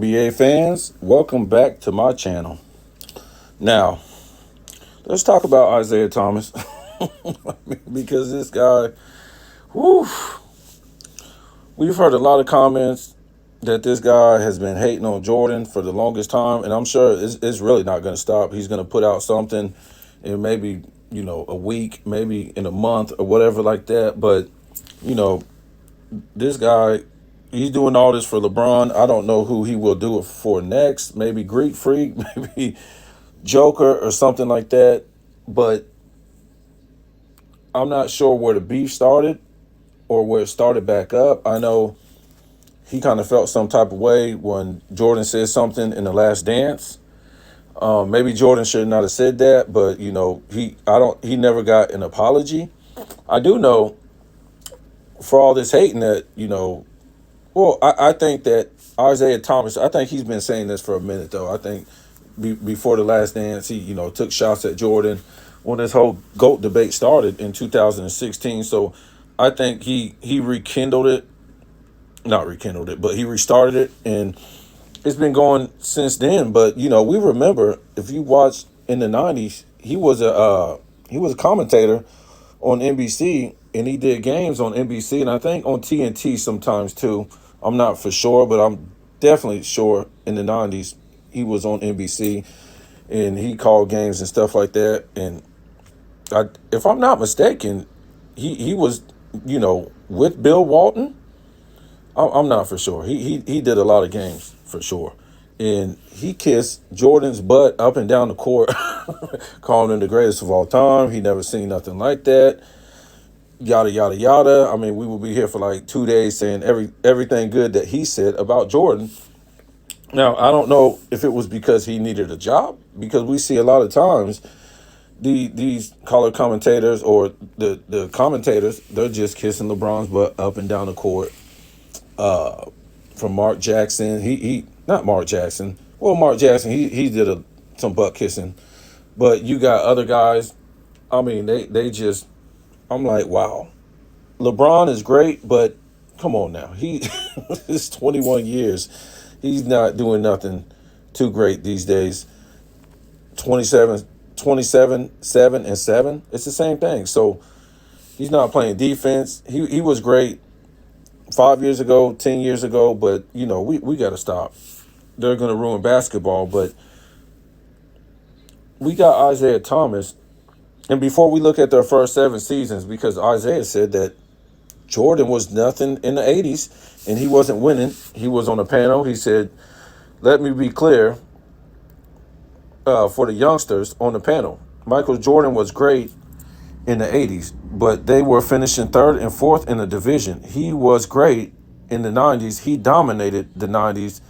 NBA fans, welcome back to my channel. Now, let's talk about Isiah Thomas because this guy, whew, we've heard a lot of comments that this guy has been hating on Jordan for the longest time, and I'm sure it's really not going to stop. He's going to put out something in maybe, a week, maybe in a month or whatever like that. But, you know, this guy, he's doing all this for LeBron. I don't know who he will do it for next. Maybe Greek Freak, maybe Joker or something like that. But I'm not sure where the beef started or where it started back up. I know he kind of felt some type of way when Jordan said something in the Last Dance. Maybe Jordan should not have said that, but he never got an apology. I do know for all this hating that, I think that Isiah Thomas, I think he's been saying this for a minute though. I think before the Last Dance, he, took shots at Jordan when this whole GOAT debate started in 2016. So I think he rekindled it, not rekindled it, but he restarted it, and it's been going since then. But we remember, if you watch in the 90s, he was a commentator on NBC, and he did games on NBC, and I think on TNT sometimes too. I'm not for sure, but I'm definitely sure in the 90s he was on NBC, and he called games and stuff like that. And if I'm not mistaken, he was, with Bill Walton. I'm not for sure. He did a lot of games for sure. And he kissed Jordan's butt up and down the court, calling him the greatest of all time. He never seen nothing like that. Yada, yada, yada. I mean, we will be here for like 2 days saying everything good that he said about Jordan. Now, I don't know if it was because he needed a job, because we see a lot of times these color commentators or the commentators, they're just kissing LeBron's butt up and down the court. From Mark Jackson, he not Mark Jackson. Well, Mark Jackson, he did some butt kissing, but you got other guys. I mean, they just. I'm like, wow, LeBron is great, but come on now, he is 21 years. He's not doing nothing too great these days. 7 and 7. It's the same thing. So he's not playing defense. He was great 5 years ago, 10 years ago, but we got to stop. They're going to ruin basketball. But we got Isiah Thomas. And before we look at their first 7 seasons, because Isiah said that Jordan was nothing in the 80s and he wasn't winning. He was on a panel. He said, let me be clear for the youngsters on the panel. Michael Jordan was great in the 80s, but they were finishing 3rd and 4th in the division. He was great in the 90s. He dominated the 90s,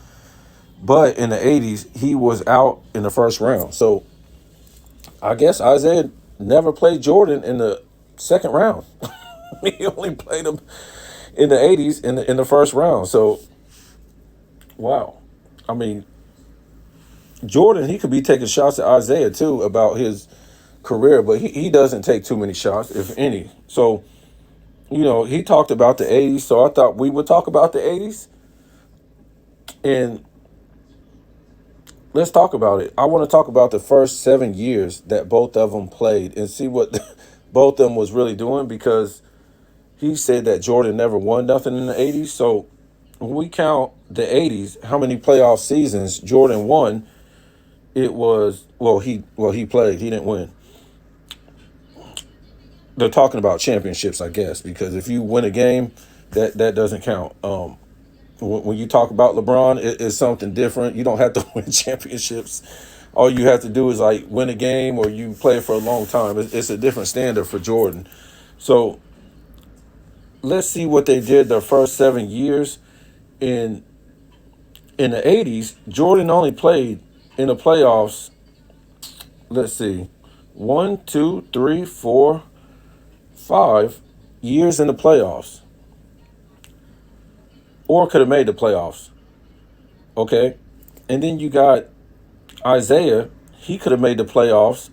but in the 80s, he was out in the first round. So I guess Isiah never played Jordan in the second round. He only played him in the 80s in the first round. So, wow. I mean, Jordan, he could be taking shots at Isiah too about his career, but he doesn't take too many shots, if any. So, he talked about the 80s, so I thought we would talk about the 80s. And let's talk about it. I want to talk about the first 7 years that both of them played and see what both of them was really doing, because he said that Jordan never won nothing in the 80s. So when we count the 80s, how many playoff seasons Jordan won, it was, he played, he didn't win. They're talking about championships, I guess, because if you win a game, that doesn't count. When you talk about LeBron, it's something different. You don't have to win championships. All you have to do is like win a game, or you play for a long time. It's a different standard for Jordan. So let's see what they did their first 7 years. In the 80s, Jordan only played in the playoffs, let's see, 1, 2, 3, 4, 5 years in the playoffs, or could have made the playoffs. Okay. And then you got Isiah. He could have made the playoffs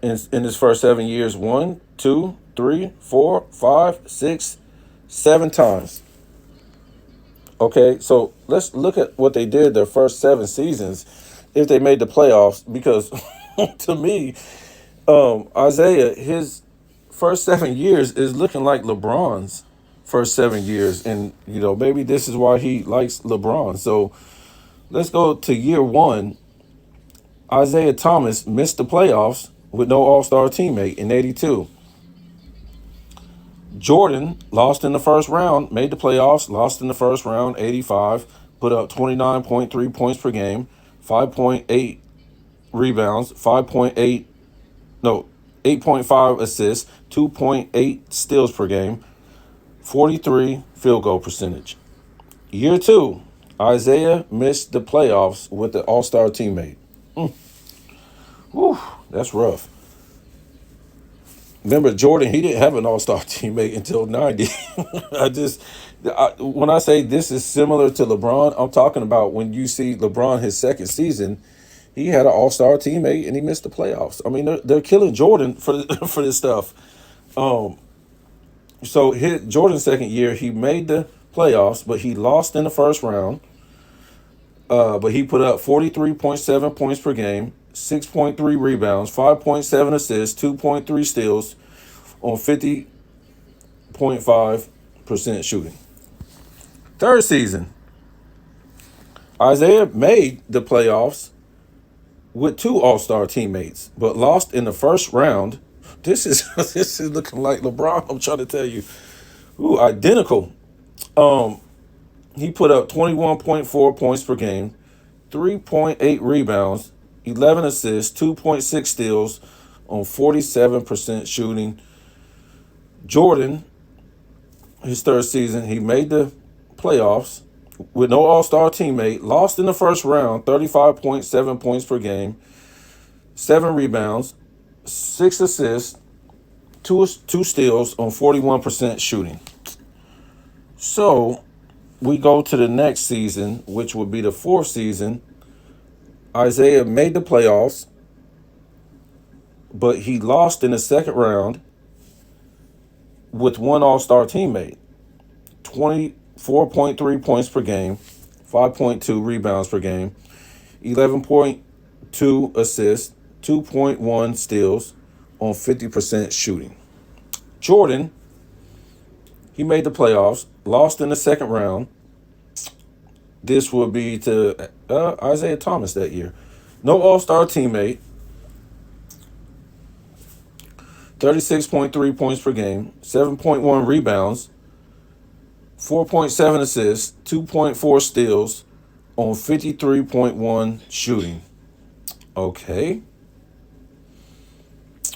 in his first 7 years, 1, 2, 3, 4, 5, 6, 7 times. Okay, so let's look at what they did their first 7 seasons if they made the playoffs. Because to me, Isaiah, his first 7 years is looking like LeBron's first 7 years. And, maybe this is why he likes LeBron. So let's go to year one. Isaiah Thomas missed the playoffs with no all-star teammate in 82. Jordan lost in the first round, made the playoffs, lost in the first round, 85, put up 29.3 points per game, 5.8 rebounds, 5.8, no, 8.5 assists, 2.8 steals per game, 43 field goal percentage. Year two, Isaiah missed the playoffs with the all-star teammate. Whew, that's rough. Remember, Jordan, he didn't have an all-star teammate until 90. When I say this is similar to LeBron, I'm talking about when you see LeBron his second season, he had an all-star teammate and he missed the playoffs. I mean, they're killing Jordan for for this stuff. So Jordan's second year, he made the playoffs, but he lost in the first round. But he put up 43.7 points per game, 6.3 rebounds, 5.7 assists, 2.3 steals on 50.5% shooting. Third season, Isaiah made the playoffs with 2 all-star teammates, but lost in the first round. This is this is looking like LeBron. I'm trying to tell you, identical. He put up 21.4 points per game, 3.8 rebounds, 11 assists, 2.6 steals on 47% shooting. Jordan, his third season, he made the playoffs with no all-star teammate, lost in the first round, 35.7 points per game, 7 rebounds, 6 assists, two steals on 41% shooting. So we go to the next season, which would be the fourth season. Isaiah made the playoffs, but he lost in the second round with 1 all-star teammate. 24.3 points per game, 5.2 rebounds per game, 11.2 assists, 2.1 steals on 50% shooting. Jordan, he made the playoffs, lost in the second round. This would be to Isiah Thomas that year. No all-star teammate. 36.3 points per game, 7.1 rebounds, 4.7 assists, 2.4 steals on 53.1 shooting. Okay.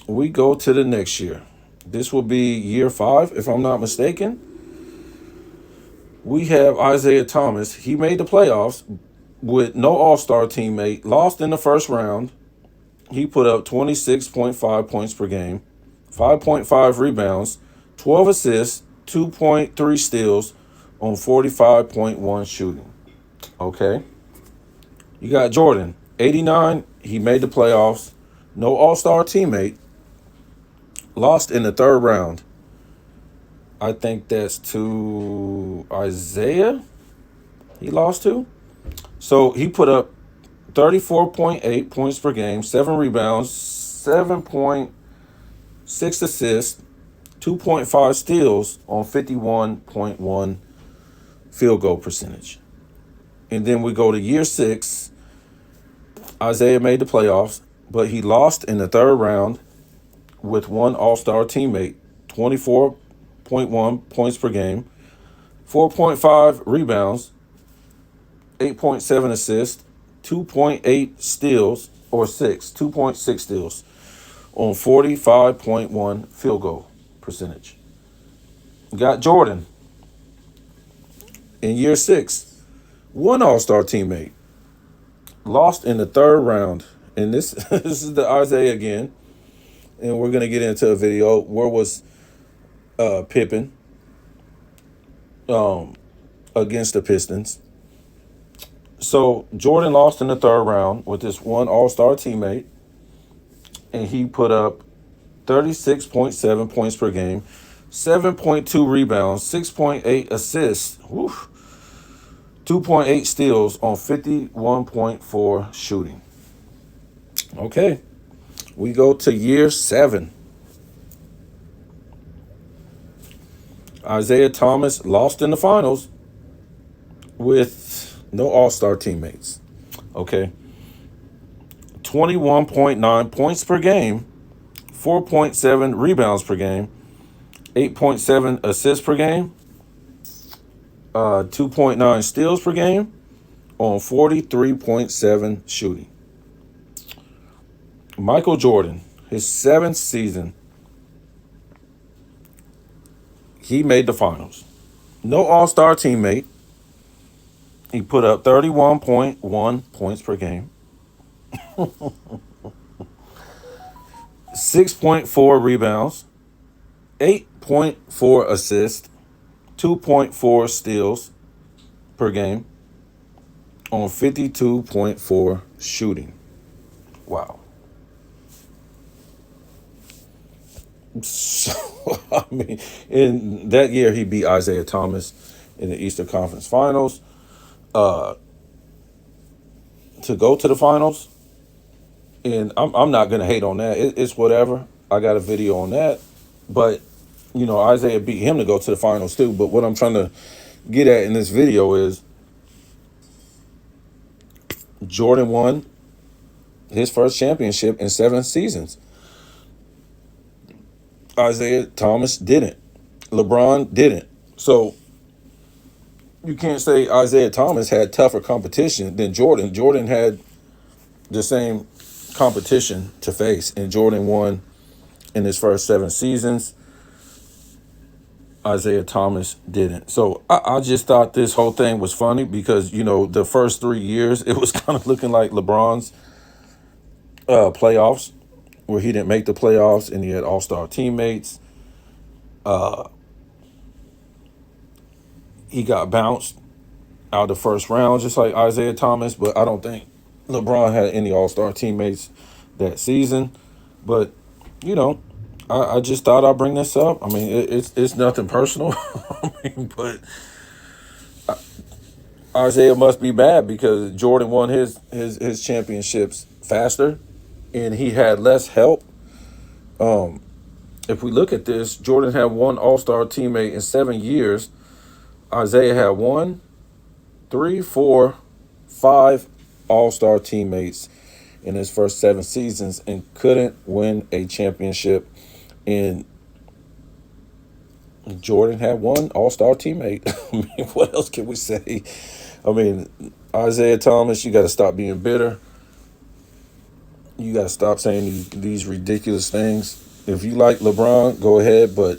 We go to the next year. This will be year 5, if I'm not mistaken. We have Isiah Thomas. He made the playoffs with no all-star teammate, lost in the first round. He put up 26.5 points per game, 5.5 rebounds, 12 assists, 2.3 steals on 45.1 shooting. Okay. You got Jordan, 89. He made the playoffs, no all-star teammate, lost in the third round. I think that's to Isaiah he lost to. So he put up 34.8 points per game, 7 rebounds, 7.6 assists, 2.5 steals on 51.1 field goal percentage. And then we go to year 6. Isaiah made the playoffs, but he lost in the third round with 1 all-star teammate, 24.1 points per game, 4.5 rebounds, 8.7 assists, 2.8 steals, or 2.6 steals on 45.1 field goal percentage. Got Jordan in year 6, 1 all-star teammate, lost in the third round. And this this is the Isaiah again. And we're going to get into a video. Where was Pippen against the Pistons? So Jordan lost in the third round with this 1 all-star teammate. And he put up 36.7 points per game, 7.2 rebounds, 6.8 assists, 2.8 steals on 51.4 shooting. Okay, we go to year 7. Isiah Thomas lost in the finals with no all-star teammates. Okay, 21.9 points per game, 4.7 rebounds per game, 8.7 assists per game, 2.9 steals per game on 43.7 shooting. Michael Jordan, his 7th season, he made the finals. No all-star teammate. He put up 31.1 points per game, 6.4 rebounds, 8.4 assists, 2.4 steals per game on 52.4 shooting. Wow. So, I mean, in that year, he beat Isiah Thomas in the Eastern Conference Finals. To go to the finals, and I'm not going to hate on that. It's whatever. I got a video on that. But, Isiah beat him to go to the finals too. But what I'm trying to get at in this video is Jordan won his first championship in 7 seasons. Isiah Thomas didn't. LeBron didn't. So you can't say Isiah Thomas had tougher competition than Jordan. Jordan had the same competition to face, and Jordan won in his first 7 seasons. Isiah Thomas didn't. So I just thought this whole thing was funny because, the first 3 years, it was kind of looking like LeBron's playoffs, where he didn't make the playoffs and he had all-star teammates. He got bounced out of the first round, just like Isiah Thomas, but I don't think LeBron had any all-star teammates that season. But, I just thought I'd bring this up. I mean, it's nothing personal. But Isiah must be bad because Jordan won his championships faster and he had less help. If we look at this, Jordan had 1 all-star teammate in 7 years. Isiah had 1, 3, 4, 5 all-star teammates in his first 7 seasons and couldn't win a championship. And Jordan had 1 all-star teammate. I mean, what else can we say? I mean, Isiah Thomas, you got to stop being bitter. You got to stop saying these ridiculous things. If you like LeBron, go ahead, but